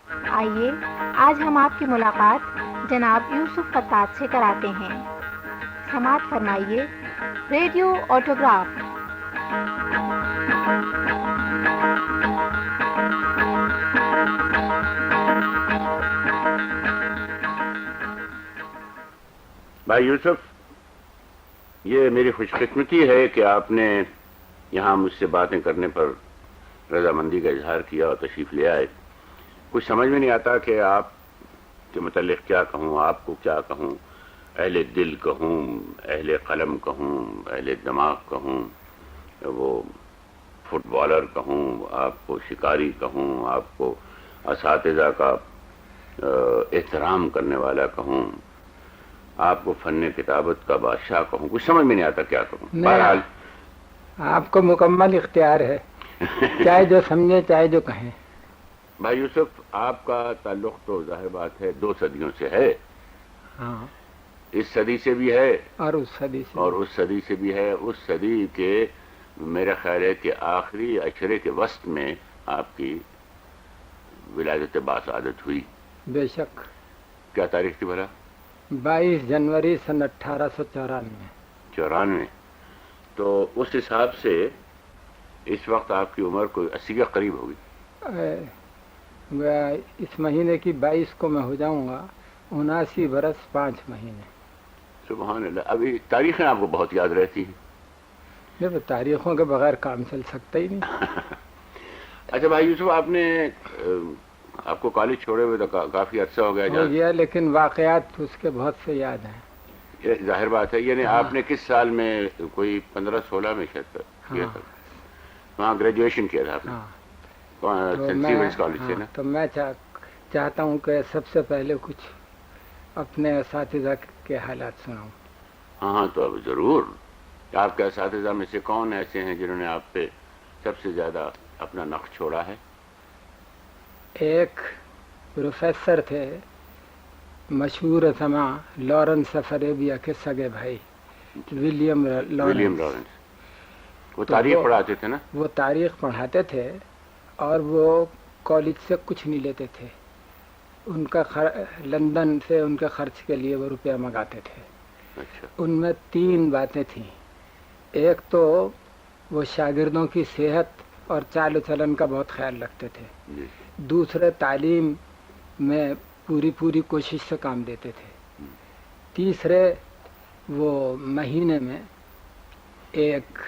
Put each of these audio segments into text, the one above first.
آئیے آج ہم آپ کی ملاقات جناب یوسف فتاح سے کراتے ہیں. سماعت فرمائیے ریڈیو آٹوگراف. بھائی یوسف، یہ میری خوش قسمتی ہے کہ آپ نے یہاں مجھ سے باتیں کرنے پر رضامندی کا اظہار کیا اور تشریف لے آئے. کچھ سمجھ میں نہیں آتا کہ آپ کے متعلق کیا کہوں، آپ کو کیا کہوں، اہل دل کہوں، اہل قلم کہوں، اہل دماغ کہوں، وہ فٹ بالر کہوں، آپ کو شکاری کہوں، آپ کو اساتذہ کا احترام کرنے والا کہوں، آپ کو فن کتابت کا بادشاہ کہوں. کچھ سمجھ میں نہیں آتا کیا کہوں. بہرحال آپ کو مکمل اختیار ہے، چاہے جو سمجھے چاہے جو کہیں. بھائی یوسف، آپ کا تعلق تو ظاہر بات ہے 2 صدیوں سے ہے. ہاں، اس صدی سے بھی ہے اور اس صدی سے اور اس صدی سے بھی ہے. اس صدی کے میرا خیال ہے کہ آخری عشرے کے وسط میں آپ کی ولادت باسعادت ہوئی. بے شک. کیا تاریخ تھی بھلا؟ 22 جنوری سن 1894. 94. تو اس حساب سے اس وقت آپ کی عمر کوئی 80 کے قریب ہوگی. اس مہینے کی 22 کو میں ہو جاؤں گا 79 برس 5 مہینے. سبحان اللہ. ابھی تاریخیں آپ کو بہت یاد رہتی ہیں. جب تاریخوں کے بغیر کام چل سکتا ہی نہیں. اچھا بھائی یوسف، آپ کو کالج چھوڑے ہوئے تو کافی عرصہ ہو گیا. ہو گیا، لیکن واقعات اس کے بہت سے یاد ہیں. ظاہر بات ہے. یعنی آپ نے کس سال میں؟ کوئی 15-16 میں شاید کیا تھا وہاں گریجویشن کیا تھا آپ نے. سینٹ سیمنز کالج سے نا. تو میں چاہتا ہوں کہ سب سے پہلے کچھ اپنے اساتذہ کے حالات سناؤں. ہاں تو اب ضرور. آپ کے اساتذہ میں سے کون ایسے ہیں جنہوں نے آپ پہ سب سے زیادہ اپنا نقش چھوڑا ہے؟ ایک پروفیسر تھے مشہور سماں، لارنس فریبیا کے سگے بھائی، ولیم لارنس. وہ تاریخ پڑھاتے تھے نا؟ وہ تاریخ پڑھاتے تھے اور وہ کالج سے کچھ نہیں لیتے تھے. ان کا لندن سے ان کے خرچ کے لیے وہ روپیہ منگاتے تھے. اچھا. ان میں 3 باتیں تھیں. ایک تو وہ شاگردوں کی صحت اور چال و چلن کا بہت خیال رکھتے تھے. دوسرے تعلیم میں پوری کوشش سے کام دیتے تھے. تیسرے وہ مہینے میں ایک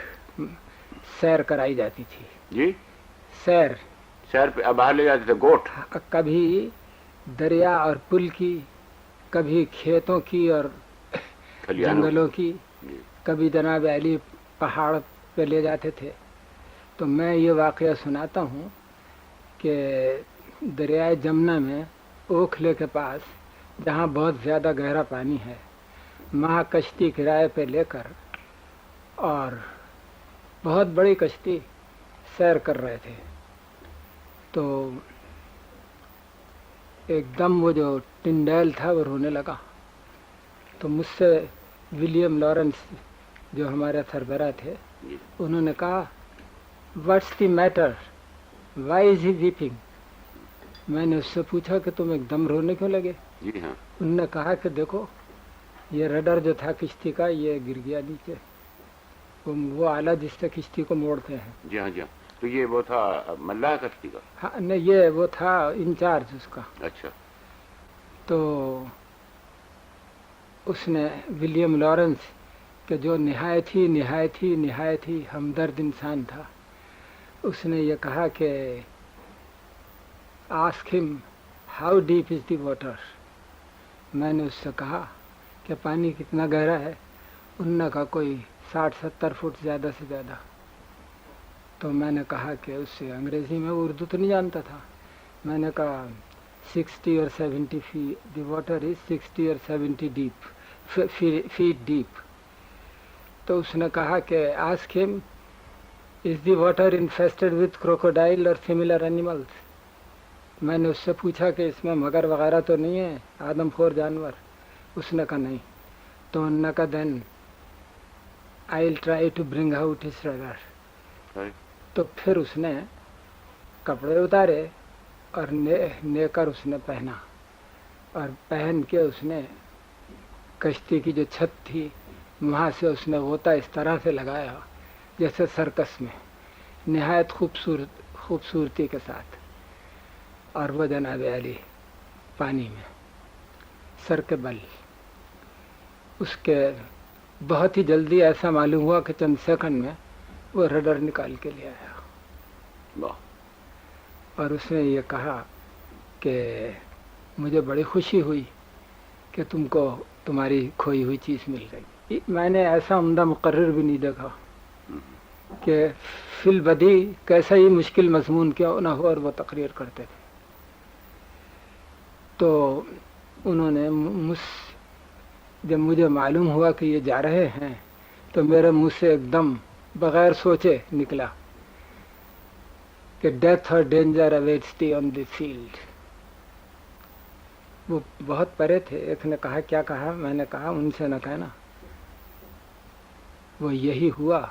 سیر کرائی جاتی تھی. جی، سیر پہ باہر لے جاتے تھے گوٹ. کبھی دریا اور پل کی، کبھی کھیتوں کی اور جنگلوں کی، کبھی جناب علی پہاڑ پہ لے جاتے تھے. تو میں یہ واقعہ سناتا ہوں کہ دریائے جمنا میں اوکھلے کے پاس، جہاں بہت زیادہ گہرا پانی ہے، وہاں کشتی کرائے پہ لے کر اور بہت بڑی کشتی سیر کر رہے تھے. تو ایک دم وہ جو ٹنڈیل تھا وہ رونے لگا. تو مجھ سے ولیم لارنس جو ہمارے سربراہ تھے، انہوں نے کہا what's the matter, why is he vaping. میں نے اس سے پوچھا کہ تم ایک دم رونے کیوں لگے؟ جی ہاں. انہوں نے کہا کہ دیکھو یہ رڈر جو تھا کشتی کا یہ گر گیا نیچے، وہ آلہ جس سے کشتی کو موڑتے ہیں. جی ہاں. تو یہ وہ تھا ملاح کشتی کا؟ ہاں نہیں، یہ وہ تھا انچارج اس کا. اچھا. تو اس نے ولیم لارنس کہ جو نہایت ہی ہمدرد انسان تھا، اس نے یہ کہا کہ آسک ہم how deep is the water. میں نے اس سے کہا کہ پانی کتنا گہرا ہے؟ انہوں نے کہا کوئی 60-70 فٹ زیادہ سے زیادہ. تو میں نے کہا کہ اس سے انگریزی میں، اردو تو نہیں جانتا تھا، میں نے کہا 60 or 70 feet, the water is 60 or 70 feet deep. تو اس نے کہا کہ ask him is the water infested with crocodile or similar animals. میں نے اس سے پوچھا کہ اس میں مگر وغیرہ تو نہیں ہے، آدم خور جانور؟ اس نے کہا نہیں. تو انہوں نے کہا then I'll try to bring out his rudder. تو پھر اس نے کپڑے اتارے اور نیکر اس نے پہنا، اور پہن کے اس نے کشتی کی جو چھت تھی وہاں سے اس نے غوطہ اس طرح سے لگایا جیسے سرکس میں، نہایت خوبصورتی کے ساتھ، اور وہ جناب علی پانی میں سر کے بل. اس کے بہت ہی جلدی ایسا معلوم ہوا کہ چند سیکنڈ میں وہ رڈر نکال کے لے آیا. واہ. اور اس نے یہ کہا کہ مجھے بڑی خوشی ہوئی کہ تم کو تمہاری کھوئی ہوئی چیز مل گئی. میں نے ایسا عمدہ مقرر بھی نہیں دیکھا کہ فی البدی کیسا ہی مشکل مضمون کیوں نہ ہو اور وہ تقریر کرتے تھے. تو انہوں نے جب مجھے معلوم ہوا کہ یہ جا رہے ہیں تو میرے منہ سے ایک دم بغیر سوچے نکلا کہ ڈیتھ اور ڈینجر اویٹس دی آن دی فیلڈ. وہ بہت پرے تھے. ایک نے کہا کیا کہا؟ میں نے کہا ان سے نہ کہنا. وہ یہی ہوا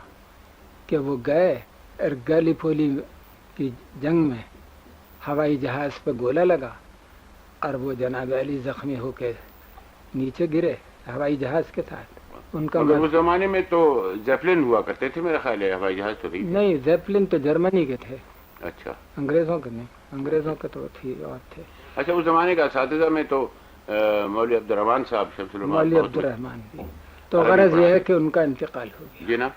کہ وہ گئے اور گلی پولی کی جنگ میں ہوائی جہاز پہ گولہ لگا اور وہ جناب علی زخمی ہو کے نیچے گرے ہوائی جہاز کے ساتھ. ان کا مگر اس زمانے میں تو زیپلن ہوا کرتے تھے میرا خیال ہے، ہوائی جہاز تو نہیں، زیپلن تو جرمنی کے تھے. اچھا. انگریزوں کے نہیں، انگریزوں کے تو تھی اور تھے. اچھا. اس زمانے کا اساتذہ میں تو مولوی عبدالرحمان صاحب، شمس العلماء مولوی عبدالرحمان بھی. تو غرض یہ ہے کہ ان کا انتقال ہو گیا. جی نا.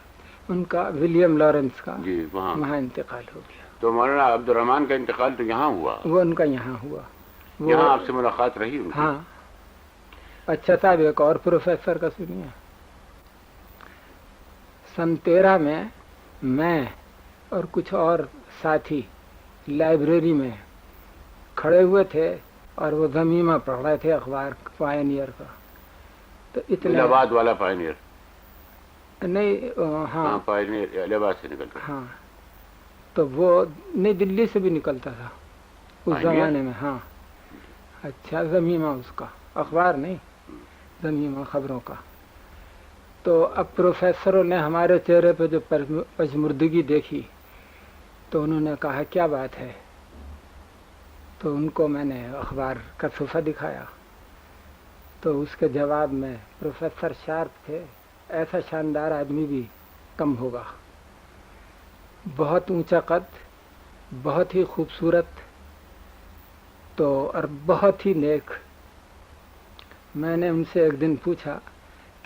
ان کا ولیم لارنس کا جی وہاں انتقال ہو گیا. تو مولانا عبدالرحمان کا انتقال تو یہاں ہوا؟ وہ ان کا یہاں ہوا. یہاں آپ سے ملاقات رہی ان کی؟ ہاں. اچھا صاحب ایک اور پروفیسر کا سنیے. سن 13 میں اور کچھ اور ساتھی لائبریری میں کھڑے ہوئے تھے اور وہ ضمیمہ پڑھ رہے تھے اخبار پائنیئر کا. تو اتنا الہ آباد والا پائنیئر؟ نہیں، ہاں پائنیئر الہ آباد سے نکلتا. ہاں. تو وہ نہیں، دلی سے بھی نکلتا تھا اس زمانے میں. ہاں. اچھا. ضمیمہ اس کا، اخبار نہیں، ضمیمہ خبروں کا. تو اب پروفیسروں نے ہمارے چہرے پہ جو پژمردگی دیکھی تو انہوں نے کہا کیا بات ہے. تو ان کو میں نے اخبار کا صفحہ دکھایا تو اس کے جواب میں پروفیسر شارپ تھے. ایسا شاندار آدمی بھی کم ہوگا. بہت اونچا قد، بہت ہی خوبصورت، تو اور بہت ہی نیک. میں نے ان سے ایک دن پوچھا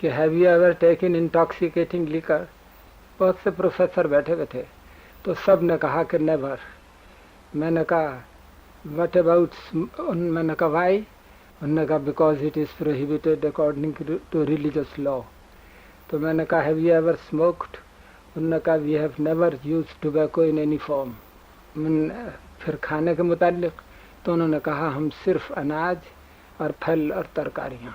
کہ ہیو یو ایور ٹیکن انٹاکسیکیٹنگ لیکر؟ بہت سے پروفیسر بیٹھے ہوئے تھے تو سب نے کہا کہ نیور. میں نے کہا واٹ اباؤٹ؟ میں نے کہا وائی؟ انہوں نے کہا because it is prohibited according to religious law. تو میں نے کہا ہیو یو ایور اسموکڈ؟ انہوں نے کہا we have never use tobacco in any form. پھر کھانے کے متعلق تو انہوں نے کہا ہم صرف اناج اور پھل اور ترکاریاں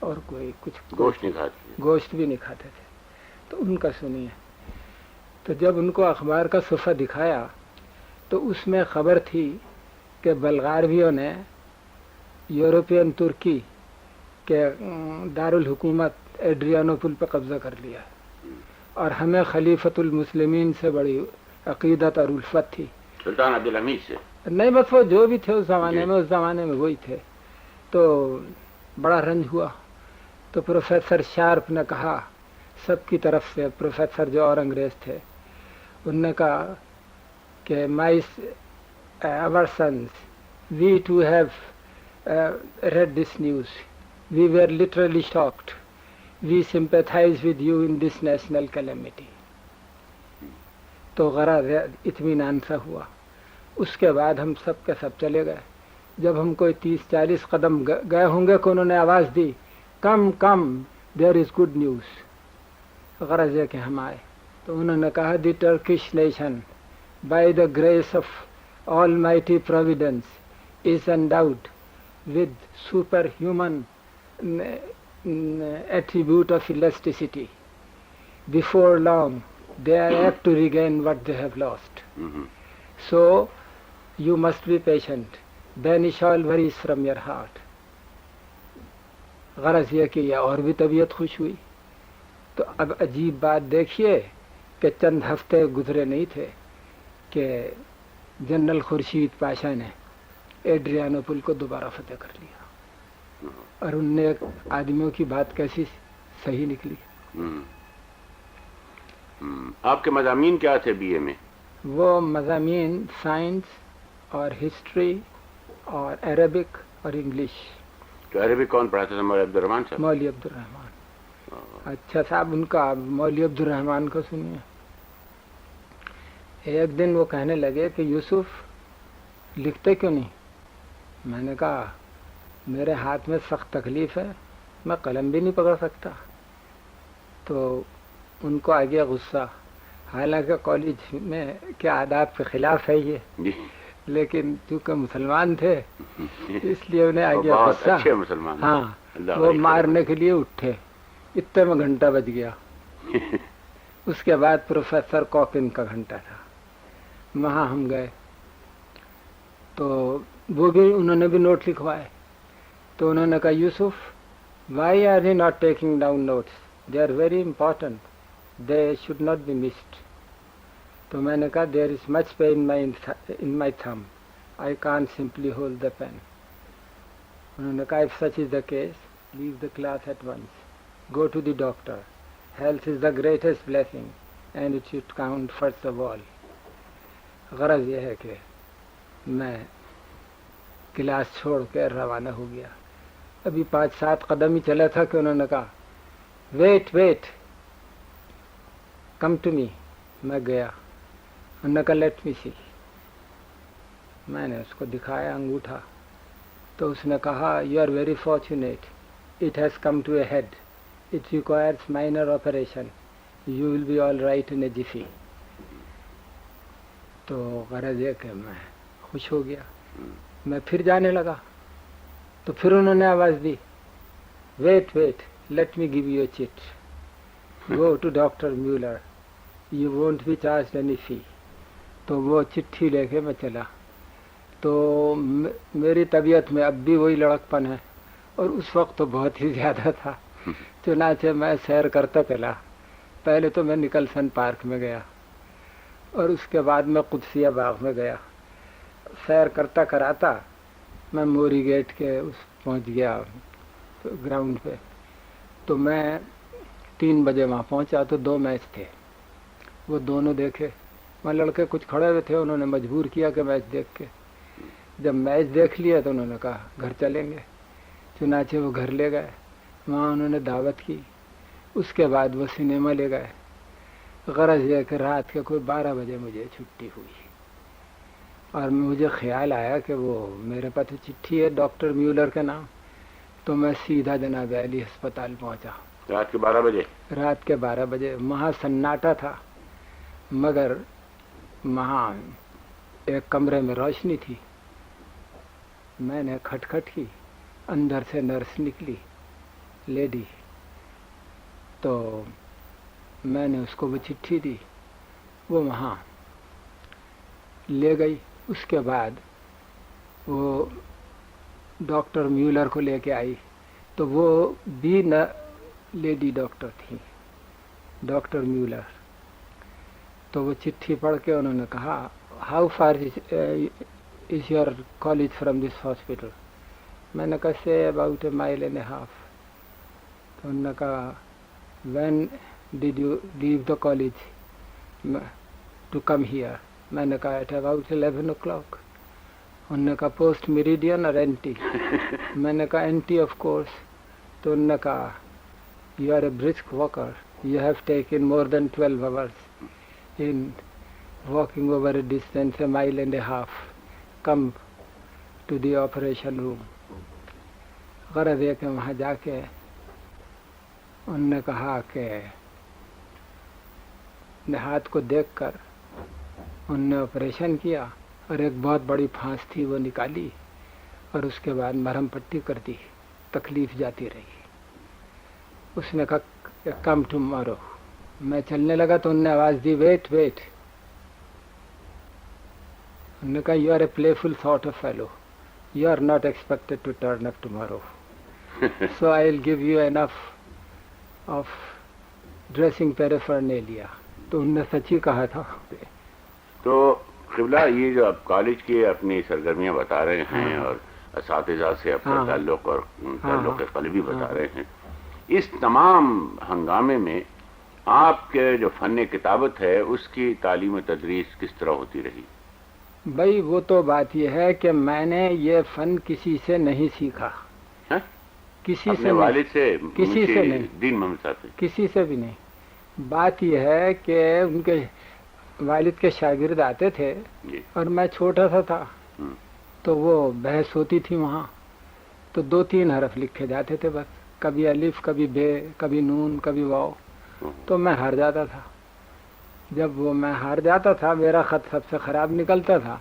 اور کوئی کچھ گوشت نہیں کھاتے، گوشت بھی نہیں کھاتے تھے. تو ان کا سنیے. تو جب ان کو اخبار کا صفحہ دکھایا تو اس میں خبر تھی کہ بلغاریوں نے یورپین ترکی کے دارالحکومت ایڈریانوپل پہ قبضہ کر لیا اور ہمیں خلیفۃ المسلمین سے بڑی عقیدت اور الفت تھی. سلطان عبدالحمید سے؟ نہیں، بس وہ جو بھی تھے اس زمانے میں، اس زمانے میں وہی تھے. تو بڑا رنج ہوا. تو پروفیسر شارپ نے کہا سب کی طرف سے، پروفیسر جو اور انگریز تھے، انہوں نے کہا کہ our sons, we too have read this news. We were literally shocked. We sympathize with you in this national calamity. تو غرض اطمینان سا ہوا. اس کے بعد ہم سب کے سب چلے گئے. جب ہم کوئی 30-40 قدم گئے ہوں گے کہ انہوں نے آواز دی کم کم دیر از گڈ نیوز. غرض ہے کہ ہم آئے. تو انہوں نے کہا the Turkish nation by the grace of Almighty Providence is endowed with superhuman attribute of elasticity. Before long, they are apt to regain what they have lost. So, you must be patient. Banish all worries from your heart. غرض یہ کہ یہ اور بھی طبیعت خوش ہوئی. تو اب عجیب بات دیکھیے کہ چند ہفتے گزرے نہیں تھے کہ جنرل خورشید پاشا نے ایڈریانوپل کو دوبارہ فتح کر لیا. اور ان نے آدمیوں کی بات کیسی صحیح نکلی. آپ کے مضامین کیا تھے بی اے میں؟ وہ مضامین سائنس اور ہسٹری اور عربک اور انگلش. تو عربک کون پڑھاتا تھا؟ مولوی عبد الرحمان صاحب. مولوی عبد الرحمان. اچھا صاحب، ان کا مولوی عبد الرحمان کو سنیے. ایک دن وہ کہنے لگے کہ یوسف لکھتے کیوں نہیں؟ میں نے کہا میرے ہاتھ میں سخت تکلیف ہے، میں قلم بھی نہیں پکڑ سکتا. تو ان کو آ گیا غصہ. حالانکہ کالج میں کے آداب کے خلاف ہے یہ، لیکن چونکہ مسلمان تھے اس لیے انہیں آ گیا غصہ. اچھے مسلمان. ہاں، وہ مارنے کے لیے اٹھے. اتنے میں گھنٹہ بج گیا. اس کے بعد پروفیسر کوکن کا گھنٹہ تھا. وہاں ہم گئے تو وہ بھی انہوں نے بھی نوٹ لکھوائے. تو انہوں نے کہا Yusuf why are you not taking down notes? They are very important, they should not be missed. تو میں نے کہا there is much pain in my thumb, I can't simply hold the pain. انہوں نے کہا if such is the case leave the class at once, go to the doctor, health is the greatest blessing and it should count first of all. غرض یہ ہے کہ میں class چھوڑ کے روانہ ہو گیا. ابھی 5-7 قدم ہی چلا تھا کہ انہوں نے کہا ویٹ کم ٹو می. میں گیا. انہوں نے کہا لیٹ می سی. میں نے اس کو دکھایا انگوٹھا. تو اس نے کہا you are very fortunate, it has come to a head, it requires minor operation, you will be all right in a jiffy. تو غرض یہ کہ میں خوش ہو گیا. میں پھر جانے لگا تو پھر انہوں نے آواز دی wait let me give you a chit, go to doctor Mueller, you won't be charged any fee. تو وہ چٹھی لے کے میں چلا. تو میری طبیعت میں اب بھی وہی لڑکپن ہے، اور اس وقت تو بہت ہی زیادہ تھا. چنانچہ میں سیر کرتا چلا. پہلے تو میں نکلسن پارک میں گیا اور اس کے بعد میں قدسیہ باغ میں گیا. سیر کرتا کراتا میں موری گیٹ کے پہنچ گیا گراؤنڈ پہ. تو میں 3 بجے وہاں پہنچا تو 2 میچ تھے. وہ دونوں دیکھے. وہاں لڑکے کچھ کھڑے ہوئے تھے، انہوں نے مجبور کیا کہ میچ دیکھ کے. جب میچ دیکھ لیا تو انہوں نے کہا گھر چلیں گے. چنانچہ وہ گھر لے گئے. وہاں انہوں نے دعوت کی. اس کے بعد وہ سنیما لے گئے. غرض یہ کہ رات کے کوئی 12 بجے مجھے چھٹی ہوئی اور مجھے خیال آیا کہ وہ میرے پاس چٹھی ہے ڈاکٹر میولر کے نام. تو میں سیدھا جناب علی ہسپتال پہنچا. رات کے 12 بجے؟ رات کے 12 بجے. وہاں سناٹا تھا، مگر وہاں ایک کمرے میں روشنی تھی. میں نے کھٹکھٹ کی. اندر سے نرس نکلی، لیڈی. تو میں نے اس کو وہ چٹھی دی. وہ وہاں لے گئی. اس کے بعد وہ ڈاکٹر میولر کو لے کے آئی. تو وہ بھی لیڈی ڈاکٹر تھی، ڈاکٹر میولر. تو وہ چٹھی پڑھ کے انہوں نے کہا how far is your college from this hospital? میں نے کہا سے اباؤٹ اے مائل اینڈ اے ہاف. تو انہوں نے کہا when did you leave the college to come here? میں نے کہا ایٹ اباؤٹ 11 o'clock. انہوں نے کہا پوسٹ میریڈین اور اینٹی؟ میں نے کہا اینٹی آف کورس. تو انہوں نے کہا you are a brisk walker, you have taken more than 12 hours in walking over a distance a mile and a half. Come to the operation room. غرض ہے کہ وہاں جا کے انہوں نے کہا کہ ہاتھ کو دیکھ کر انہوں نے آپریشن کیا اور ایک بہت بڑی پھانس تھی وہ نکالی اور اس کے بعد مرہم پٹی کر دی. تکلیف جاتی رہی. اس نے کہا کم ٹمارو. میں چلنے لگا تو انہوں نے آواز دی ویٹ. انہوں نے کہا you are a playful sort of fellow, you are not expected to turn up tomorrow, so I will give you enough of dressing paraphernalia. تو انہوں نے سچ ہی کہا تھا. تو قبلہ یہ جو آپ کالج کی اپنی سرگرمیاں بتا رہے ہیں اور اساتذہ سے اپنا تعلق اور تعلق قلبی بتا رہے ہیں، اس تمام ہنگامے میں آپ کے جو فن کتابت ہے اس کی تعلیم و تدریس کس طرح ہوتی رہی؟ بھائی وہ تو بات یہ ہے کہ میں نے یہ فن کسی سے نہیں سیکھا، کسی اپنے سے والد سے، کسی سے نہیں، دین محمد صاحب سے؟ کسی سے بھی نہیں۔ بات یہ ہے کہ ان کے والد کے شاگرد آتے تھے جی اور میں چھوٹا سا تھا، تو وہ بحث ہوتی تھی وہاں، تو 2-3 حرف لکھے جاتے تھے بس، کبھی الف، کبھی بے، کبھی نون، کبھی واو، تو میں ہار جاتا تھا۔ جب وہ میں ہار جاتا تھا، میرا خط سب سے خراب نکلتا تھا،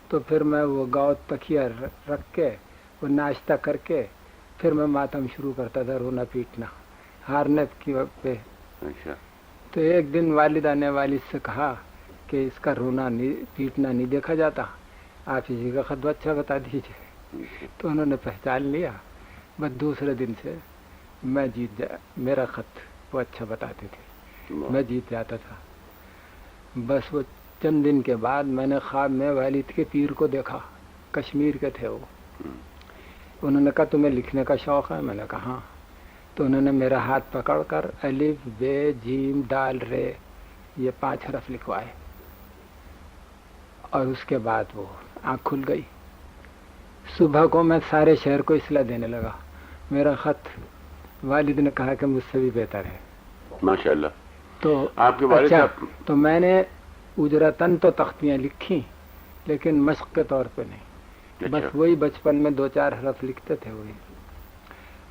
تو پھر میں وہ گاؤ تکیہ رکھ کے وہ ناشتہ کر کے پھر میں ماتم شروع کرتا تھا، رونا پیٹنا ہارنے کی وقت پہ۔ اچھا، تو ایک دن والدہ نے والد سے کہا کہ اس کا رونا پیٹنا نہیں دیکھا جاتا، آپ اسی کا خط اچھا بتا دیجیے۔ تو انہوں نے پہچان لیا، بس دوسرے دن سے میں میرا خط وہ اچھا بتاتے تھے، میں جیت جاتا تھا۔ بس وہ چند دن کے بعد میں نے خواب میں والد کے پیر کو دیکھا، کشمیر کے تھے وہ۔ انہوں نے کہا تمہیں لکھنے کا شوق ہے؟ میں نے کہا ہاں۔ تو انہوں نے میرا ہاتھ پکڑ کر الف، بے، جیم، دال، رے، یہ 5 حرف لکھوائے، اور اس کے بعد وہ آنکھ کھل گئی۔ صبح کو میں سارے شہر کو اصلاح دینے لگا، میرا خط والد نے کہا کہ مجھ سے بھی بہتر ہے۔ ماشاءاللہ۔ تو آپ کے والد اچھا، صاحب، تو میں نے اجرتاً تو تختیاں لکھی لیکن مشق کے طور پہ نہیں، بس وہی بچپن میں 2-4 حرف لکھتے تھے وہی۔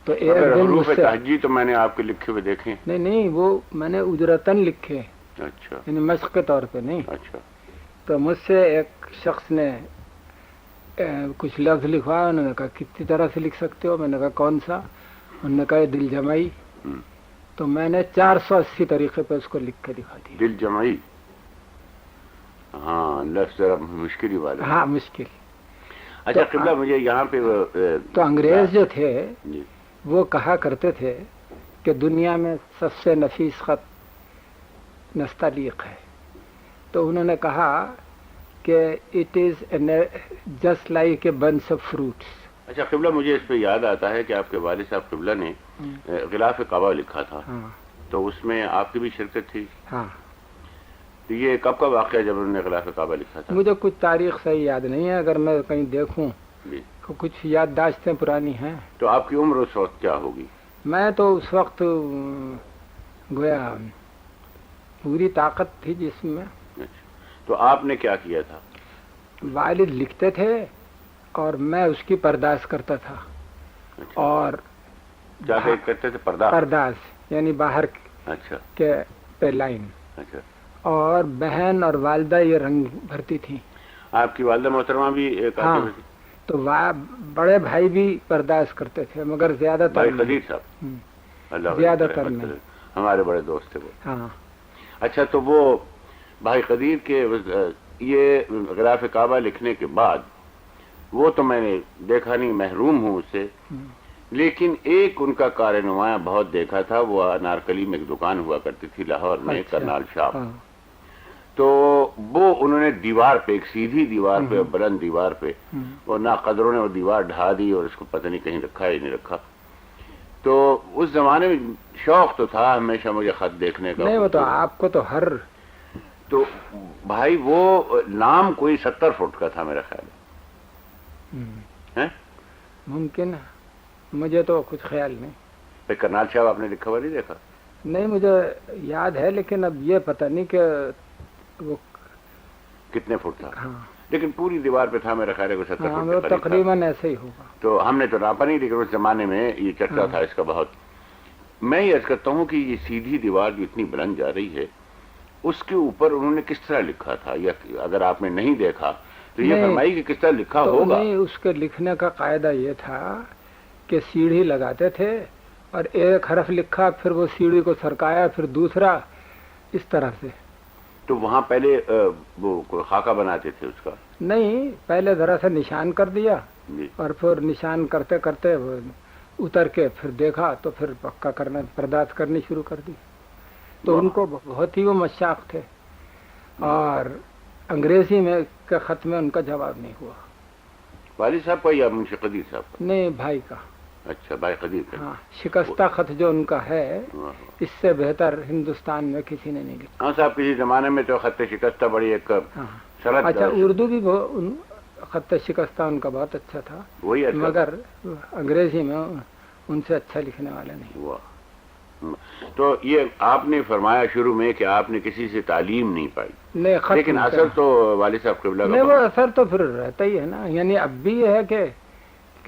تو ایک دن مجھ حروف سے تہجی تو میں نے آپ کے لکھے ہوئے دیکھے۔ نہیں وہ میں نے اجرتاً لکھے، اچھا یعنی مشق کے طور پہ نہیں۔ اچھا، تو مجھ سے ایک شخص نے کچھ لفظ لکھوایا، انہوں نے کہا کتنی طرح سے لکھ سکتے ہو؟ میں نے کہا کون سا؟ انہوں نے کہا دل جمعی۔ تو میں نے 480 طریقے پہ اس کو لکھ کے دکھا دیا۔ دل جمعی، ہاں لفظ ذرا مشکل ہی والا۔ ہاں مشکل۔ اچھا قبلہ، مجھے یہاں پہ تو انگریز جو تھے جی وہ کہا کرتے تھے کہ دنیا میں سب سے نفیس خط نستعلیق ہے، تو انہوں نے کہا کہ it is just like a bunch of fruits. اچھا قبلہ، مجھے اس پہ یاد آتا ہے کہ آپ کے والد صاحب قبلہ نے غلاف کعبہ لکھا تھا، ہاں تو اس میں آپ کی بھی شرکت تھی۔ ہاں، تو یہ کب کا واقعہ جب انہوں نے غلاف کعبہ لکھا تھا؟ مجھے کچھ تاریخ صحیح یاد نہیں ہے، اگر میں کہیں دیکھوں جی، تو کچھ یادداشتیں پرانی ہیں۔ تو آپ کی عمر اس وقت کیا ہوگی؟ میں تو اس وقت گویا پوری طاقت تھی جس میں۔ اچھا، تو آپ نے کیا کیا تھا؟ والد لکھتے تھے اور میں اس کی پرداز کرتا تھا، اچھا، اور کیا کرتے تھے؟ پرداز یعنی باہر اچھا کے پہ لائن، اچھا۔ اور بہن اور والدہ یہ رنگ بھرتی تھیں۔ آپ کی والدہ محترمہ بھی ہاں، کاتب تھی؟ تو بڑے بھائی بھی پرداز کرتے تھے، مگر زیادہ تر بھائی نہیں۔ قدیر صاحب، اللہ زیادہ کا تر رحمت نہیں۔ کرے، ہمارے بڑے دوست تھے وہ۔ ہاں اچھا، تو وہ بھائی قدیر کے یہ غلاف کعبہ لکھنے کے بعد وہ تو میں نے دیکھا نہیں، محروم ہوں اس سے، لیکن ایک ان کا کار نمایاں بہت دیکھا تھا، وہ انارکلی میں ایک دکان ہوا کرتی تھی لاہور میں، اچھا، کرنال شاپ۔ ہاں، تو وہ انہوں نے دیوار پہ، ایک سیدھی دیوار پہ، بلند دیوار پہ، وہ ناقدروں نے وہ دیوار ڈھا دی اور اس کو پتہ نہیں کہیں رکھا یا نہیں رکھا۔ تو اس زمانے میں شوق تو تھا ہمیشہ مجھے خط دیکھنے کا۔ نہیں وہ تو آپ کو تو ہر تو بھائی وہ نام کوئی 70 فٹ کا تھا میرا خیال ہے۔ ممکن ہے، مجھے تو کچھ خیال نہیں۔ بھائی کرنال شاہ آپ نے لکھا ہوا نہیں دیکھا؟ نہیں مجھے یاد ہے، لیکن اب یہ پتہ نہیں کہ وہ کتنے فٹ تھا، ہاں لیکن پوری دیوار پہ تھا میرا خیال ہے، 70 ہاں، فٹ وہ کے قریب تھا۔ تقریباً ایسے ہی ہوگا۔ تو ہم نے تو ناپا نہیں، لیکن اس زمانے میں یہ چرچا تھا اس کا بہت۔ میں یہ عرض کرتا ہوں کہ یہ سیدھی دیوار جو اتنی بلند جا رہی ہے، اس کے اوپر انہوں نے کس طرح لکھا تھا، یا اگر آپ نے نہیں دیکھا تو یہ فرمائی کہ کس طرح لکھا تو ہوگا؟ نہیں، اس کے لکھنے کا قاعدہ یہ تھا کہ سیڑھی لگاتے تھے اور ایک حرف لکھا، پھر وہ سیڑھی کو سرکایا، پھر دوسرا، اس طرح سے۔ تو وہاں پہلے وہ کوئی خاکہ بناتے تھے اس کا؟ نہیں، پہلے ذرا سا نشان کر دیا جی، اور پھر نشان کرتے کرتے وہ اتر کے پھر دیکھا تو پھر پکا کرنا، پرداز کرنی شروع کر دی۔ تو ان کو بہت ہی وہ مشاق تھے، اور انگریزی میں کے خط میں ان کا جواب نہیں ہوا. والد صاحب کا یا منشی قدیر صاحب کا؟ نہیں، بھائی کا. اچھا، بھائی قدیر کا. ہاں، شکستہ خط جو ان کا ہے اس سے بہتر ہندوستان میں کسی نے نہیں لکھا. ہاں صاحب، کسی زمانے میں تو خط شکستہ بڑی ایک سرد. اچھا، اردو بھی خط شکستہ ان کا بہت اچھا تھا، وہی اچھا، مگر انگریزی میں ان سے اچھا لکھنے والا نہیں. ہوا. تو یہ آپ نے فرمایا شروع میں کہ آپ نے کسی سے تعلیم نہیں پائی، نہیں، خط لیکن نہیں اثر تو والد صاحب قبلہ نہیں، وہ کا اثر تو پھر رہتا ہی ہے نا. یعنی اب بھی یہ ہے کہ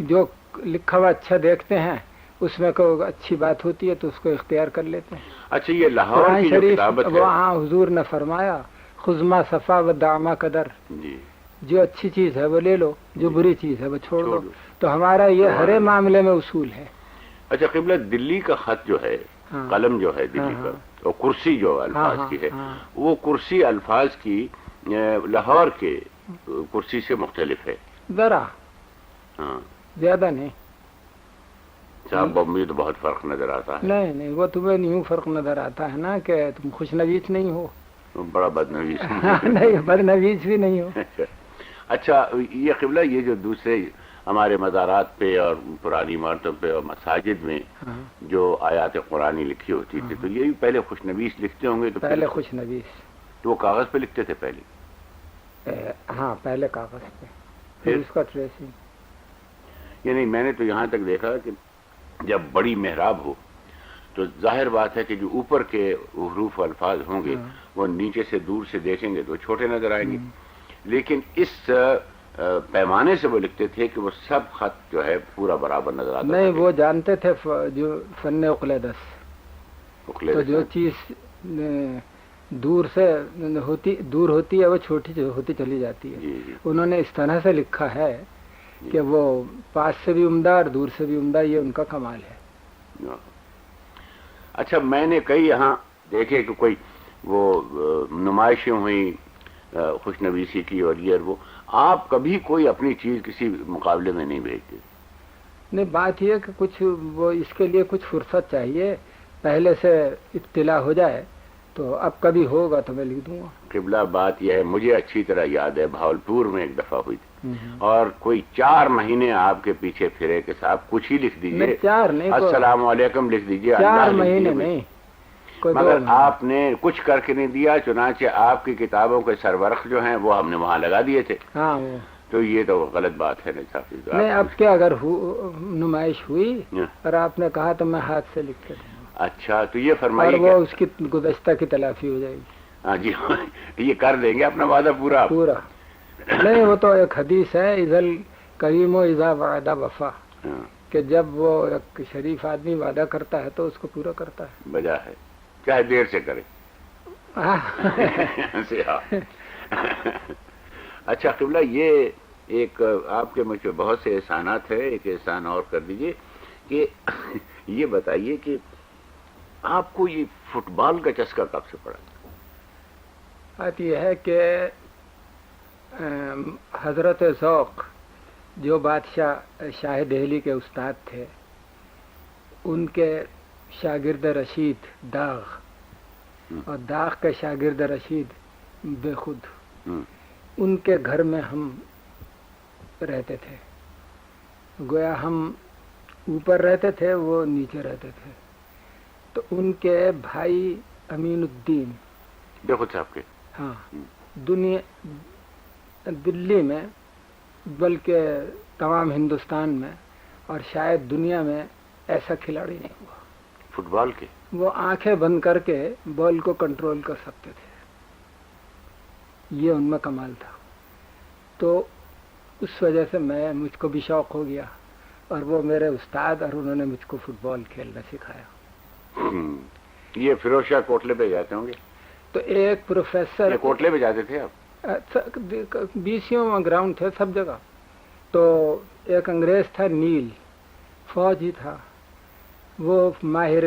جو لکھا ہوا اچھا دیکھتے ہیں اس میں کوئی اچھی بات ہوتی ہے تو اس کو اختیار کر لیتے ہیں. اچھا، یہ لاہور قرآن کی جو شریف کتابت ہے، وہاں حضور نے فرمایا خزما صفا و داما قدر، جی، جو اچھی چیز ہے وہ لے لو، جو بری چیز ہے وہ چھوڑ چھوڑ دو. دو. تو ہمارا یہ ہر ایک معاملے میں اصول ہے. اچھا قبلہ، دلی کا خط جو ہے، ہاں. قلم جو ہے دلی ہاں، کا، اور کرسی جو الفاظ ہاں، کی ہے، ہاں. وہ کرسی الفاظ کی لاہور کے کرسی سے مختلف ہے. ذرا ہاں زیادہ نہیں. صاحب، مجھے تو بہت فرق نظر آتا ہے. نہیں، وہ تمہیں یوں فرق نظر آتا ہے نا کہ تم خوش نویس نہیں ہو. بڑا بدنویس. نہیں، بدنویس بھی نہیں ہو. اچھا، یہ قبلہ، یہ جو دوسرے ہمارے مزارات پہ اور پرانی عمارتوں پہ اور مساجد میں جو آیات قرآنی لکھی ہوتی تھی، تو یہ بھی پہلے خوش نویس لکھتے ہوں گے؟ تو پہلے خوش نویس، تو وہ کاغذ پہ لکھتے تھے پہلے؟ ہاں، پہلے کاغذ پہ، پھر اس کا ٹریسنگ. یعنی میں نے تو یہاں تک دیکھا کہ جب بڑی محراب ہو تو ظاہر بات ہے کہ جو اوپر کے حروف الفاظ ہوں گے وہ نیچے سے دور سے دیکھیں گے تو چھوٹے نظر آئیں گے، لیکن اس پیمانے سے وہ لکھتے تھے کہ وہ سب خط جو ہے پورا برابر نظر آتا. نہیں، وہ جانتے تھے جو فن اقلیدس، تو جو چیز دور سے دور ہوتی ہے وہ چھوٹی ہوتی چلی جاتی ہے. جی. انہوں نے اس طرح سے لکھا ہے کہ وہ پاس سے بھی عمدہ اور دور سے بھی عمدہ، یہ ان کا کمال ہے. اچھا، میں نے کئی یہاں دیکھے کہ کوئی وہ نمائشیں ہوئیں خوش نویسی کی اور یہ وہ، آپ کبھی کوئی اپنی چیز کسی مقابلے میں نہیں بھیجتے؟ نہیں، بات یہ کہ کچھ وہ اس کے لیے کچھ فرصت چاہیے، پہلے سے اطلاع ہو جائے تو اب کبھی ہوگا تو میں لکھ دوں گا. قبلہ، بات یہ ہے، مجھے اچھی طرح یاد ہے بھاولپور میں ایک دفعہ ہوئی تھی اور کوئی 4 مہینے آپ کے پیچھے پھرے کہ صاحب کچھ ہی لکھ دیجئے، 4 نہیں، السلام علیکم لکھ دیجئے، 4 مہینے نہیں، مگر آپ نے کچھ کر کے نہیں دیا. چنانچہ آپ کی کتابوں کے سرورق جو ہیں وہ ہم نے وہاں لگا دیے تھے. ہاں، تو یہ تو غلط بات ہے نا صاحب. نہیں، اب کیا اگر نمائش ہوئی اور آپ نے کہا تو میں ہاتھ سے لکھ کے دوں گا. اچھا، تو یہ فرمائیے، اور وہ اس کی گزشتہ کی تلافی ہو جائے گی. ہاں جی، یہ کر دیں گے اپنا وعدہ پورا. نہیں، وہ تو ایک حدیث ہے، اذل کریم و اذا وعدہ وفا، کہ جب وہ ایک شریف آدمی وعدہ کرتا ہے تو اس کو پورا کرتا ہے، بجا ہے، چاہے دیر سے کرے. اچھا قبلہ، یہ ایک آپ کے مجھے بہت سے احسانات ہیں، ایک احسان اور کر دیجئے کہ یہ بتائیے کہ آپ کو یہ فٹ بال کا چسکا کب سے پڑا؟ بات یہ ہے کہ حضرت ذوق جو بادشاہ شاہ دہلی کے استاد تھے، ان کے شاگرد رشید داغ اور داغ کے شاگرد رشید بے خود، ان کے گھر میں ہم رہتے تھے. گویا ہم اوپر رہتے تھے، وہ نیچے رہتے تھے. تو ان کے بھائی امین الدین بے خود صاحب کے، ہاں، دلی میں بلکہ تمام ہندوستان میں اور شاید دنیا میں ایسا کھلاڑی نہیں ہوا فٹ بال کے. وہ آنکھیں بند کر کے بال کو کنٹرول کر سکتے تھے، یہ ان میں کمال تھا. تو اس وجہ سے مجھ کو بھی شوق ہو گیا اور وہ میرے استاد، اور انہوں نے مجھ کو فٹ بال کھیلنا سکھایا. یہ فیروز شاہ کوٹلے پہ جاتے ہوں گے؟ تو ایک پروفیسر، کوٹلے پہ جاتے تھے آپ؟ بیسیوں میں گراؤنڈ تھے سب جگہ. تو ایک انگریز تھا، نیل، فوجی تھا، وہ ماہر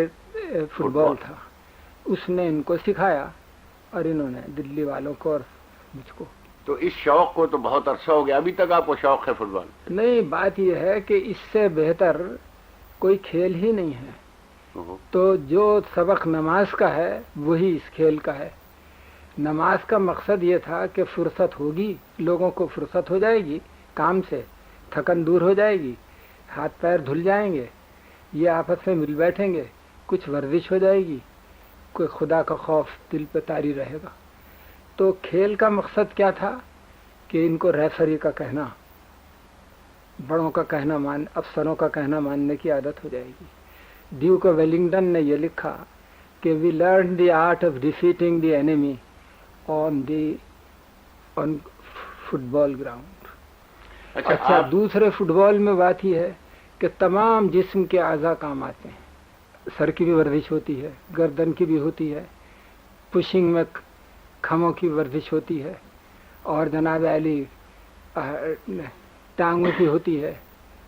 فٹ بال تھا. اس نے ان کو سکھایا اور انہوں نے دلی والوں کو اور مجھ کو. تو اس شوق کو تو بہت عرصہ ہو گیا، ابھی تک آپ کو شوق ہے فٹ بال؟ نہیں، بات یہ ہے کہ اس سے بہتر کوئی کھیل ہی نہیں ہے. تو جو سبق نماز کا ہے وہی اس کھیل کا ہے. نماز کا مقصد یہ تھا کہ فرصت ہوگی، لوگوں کو فرصت ہو جائے گی کام سے، تھکن دور ہو جائے گی، ہاتھ پیر دھل جائیں گے، یہ آپس میں مل بیٹھیں گے، کچھ ورزش ہو جائے گی، کوئی خدا کا خوف دل پہ طاری رہے گا۔ تو کھیل کا مقصد کیا تھا کہ ان کو ریفری کا کہنا، بڑوں کا کہنا افسروں کا کہنا ماننے کی عادت ہو جائے گی۔ ڈیوک آف ویلنگٹن نے یہ لکھا کہ we learn the art of defeating the enemy on football ground. اچھا، دوسرے فٹ بال میں بات یہ ہے کہ تمام جسم کے اعضاء کام آتے ہیں، سر کی بھی ورزش ہوتی ہے، گردن کی بھی ہوتی ہے، پشنگ میں کھموں کی ورزش ہوتی ہے، اور جناب علی ٹانگوں کی ہوتی ہے،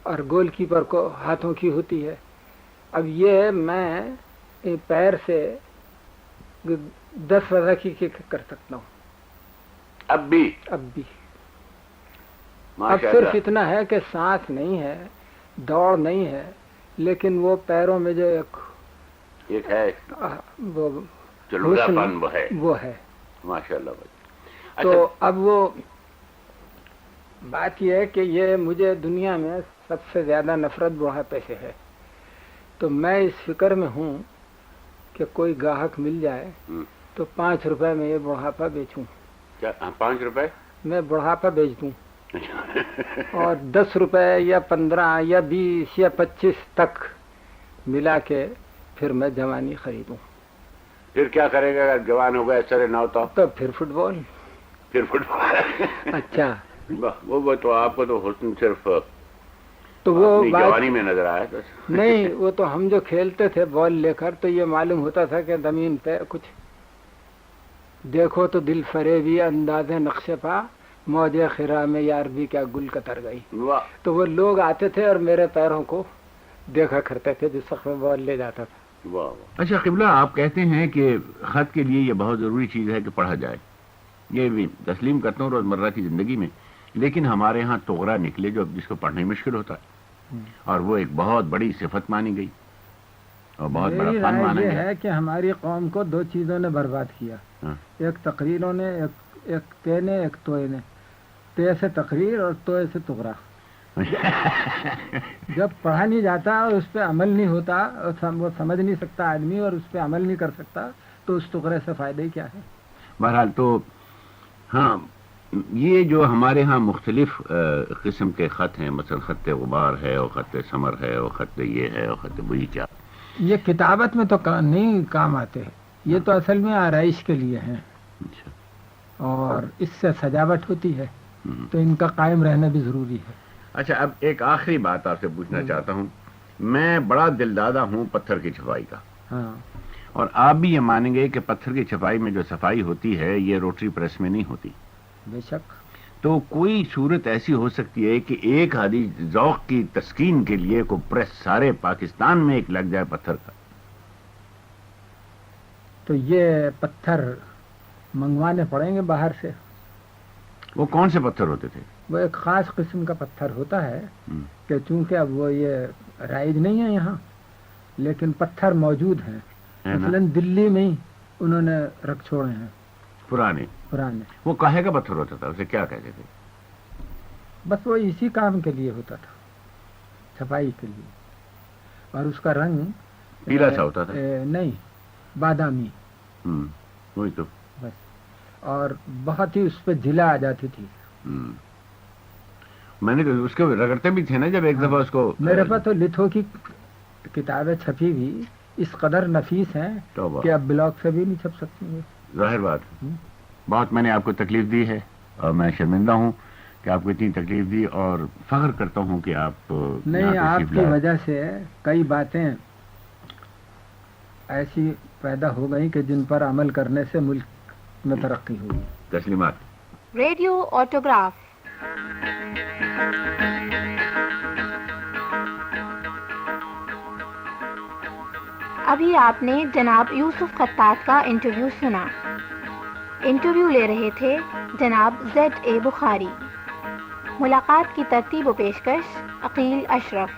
اور گول کیپر کو ہاتھوں کی ہوتی ہے۔ اب یہ میں پیر سے 10 وزن کی کک کر سکتا ہوں اب بھی اب صرف اتنا ہے کہ سانس نہیں ہے، دوڑ نہیں ہے، لیکن وہ پیروں میں جو ایک ہے وہ ہے ماشاءاللہ۔ تو اب وہ بات یہ ہے کہ یہ مجھے دنیا میں سب سے زیادہ نفرت بڑھاپے سے ہے، تو میں اس فکر میں ہوں کہ کوئی گاہک مل جائے تو 5 روپے میں یہ بڑھاپا بیچوں۔ کیا 5 روپے میں بڑھاپا بیچ دوں اور 10 روپے یا 15 یا 20 یا 25 تک ملا کے پھر میں جوانی خریدوں۔ پھر کیا کرے گا اگر جوان ہو گئے سر نہ ہوتا؟ تو پھر فٹ بال۔ اچھا، وہ تو آپ کو تو حسن صرف تو وہ جوانی میں نظر آیا تھا۔ نہیں، وہ تو ہم جو کھیلتے تھے بال لے کر تو یہ معلوم ہوتا تھا کہ زمین پہ کچھ دیکھو تو دل فریبی انداز نقش پا، موج خرا میں یار بھی کیا گل کتر گئی۔ تو وہ لوگ آتے تھے اور میرے پیروں کو دیکھا کرتے تھے جس وقت میں بال لے جاتا تھا۔ اچھا قبلہ، آپ کہتے ہیں کہ خط کے لیے یہ بہت ضروری چیز ہے کہ پڑھا جائے، یہ بھی تسلیم کرتا ہوں روزمرہ کی زندگی میں، لیکن ہمارے ہاں طغرا نکلے جس کو پڑھنا مشکل ہوتا ہے، اور وہ ایک بہت بڑی صفت مانی گئی اور بہت بڑا فن مانا یہ گیا۔ ہے کہ ہماری قوم کو 2 چیزوں نے برباد کیا، ایک تقریروں نے، ایک تے نے، ایک توئے نے۔ تے سے تقریر اور توئے سے طغرا۔ جب پڑھا نہیں جاتا اور اس پہ عمل نہیں ہوتا اور وہ سمجھ نہیں سکتا آدمی اور اس پہ عمل نہیں کر سکتا تو اس طغرے سے فائدہ ہی کیا ہے؟ بہرحال تو ہاں، یہ جو ہمارے ہاں مختلف قسم کے خط ہیں، مثلا خط غبار ہے اور خط سمر ہے اور خط یہ ہے اور خط وہی کیا، یہ کتابت میں تو نہیں کام آتے، یہ تو اصل میں آرائش کے لیے ہیں اور اس سے سجاوٹ ہوتی ہے، تو ان کا قائم رہنا بھی ضروری ہے۔ اچھا، اب ایک آخری بات آپ سے پوچھنا چاہتا ہوں، میں بڑا دلدادہ ہوں پتھر کی چھپائی کا، اور آپ بھی یہ مانیں گے کہ پتھر کی چھپائی میں جو صفائی ہوتی ہے یہ روٹری پریس میں نہیں ہوتی۔ بے شک۔ تو کوئی صورت ایسی ہو سکتی ہے کہ ایک آدھی ذوق کی تسکین کے لیے کو پریس سارے پاکستان میں ایک لگ جائے پتھر کا؟ تو یہ پتھر منگوانے پڑیں گے باہر سے۔ وہ کون سے پتھر ہوتے تھے؟ وہ ایک خاص قسم کا پتھر ہوتا ہے کہ چونکہ اب وہ یہ رائج نہیں ہے یہاں، لیکن پتھر موجود ہیں، مثلا دلی میں ہی انہوں نے رکھ چھوڑے ہیں پرانے۔ وہ کاہے کا پتھر ہوتا تھا، اسے کیا کہتے تھے؟ بس وہ اسی کام کے لیے ہوتا تھا، چھپائی کے لیے، اور اس کا رنگ پیلا سا ہوتا تھا؟ نہیں، بادامی۔ وہی تو بس، اور بہت ہی اس پہ جلا آ جاتی تھی۔ میں نے اس کو رگڑتے بھی تھے نا جب ایک دفعہ اس کو۔ میرے پاس تو لتھو کی کتابیں چھپی ہوئی اس قدر نفیس ہیں کہ اب بلاک سے بھی نہیں چھپ سکتی ہیں۔ ظاہر بات، بہت میں نے آپ کو تکلیف دی ہے اور میں شرمندہ ہوں کہ آپ کو اتنی تکلیف دی، اور فخر کرتا ہوں کہ آپ نہیں، آپ کی وجہ سے کئی باتیں ایسی پیدا ہو گئی کہ جن پر عمل کرنے سے ملک میں ترقی ہوئی۔ تسلیمات۔ Radio autograph. ابھی آپ نے جناب یوسف خطاط کا انٹرویو سنا۔ انٹرویو لے رہے تھے جناب ZA بخاری۔ ملاقات کی ترتیب و پیشکش عقیل اشرف۔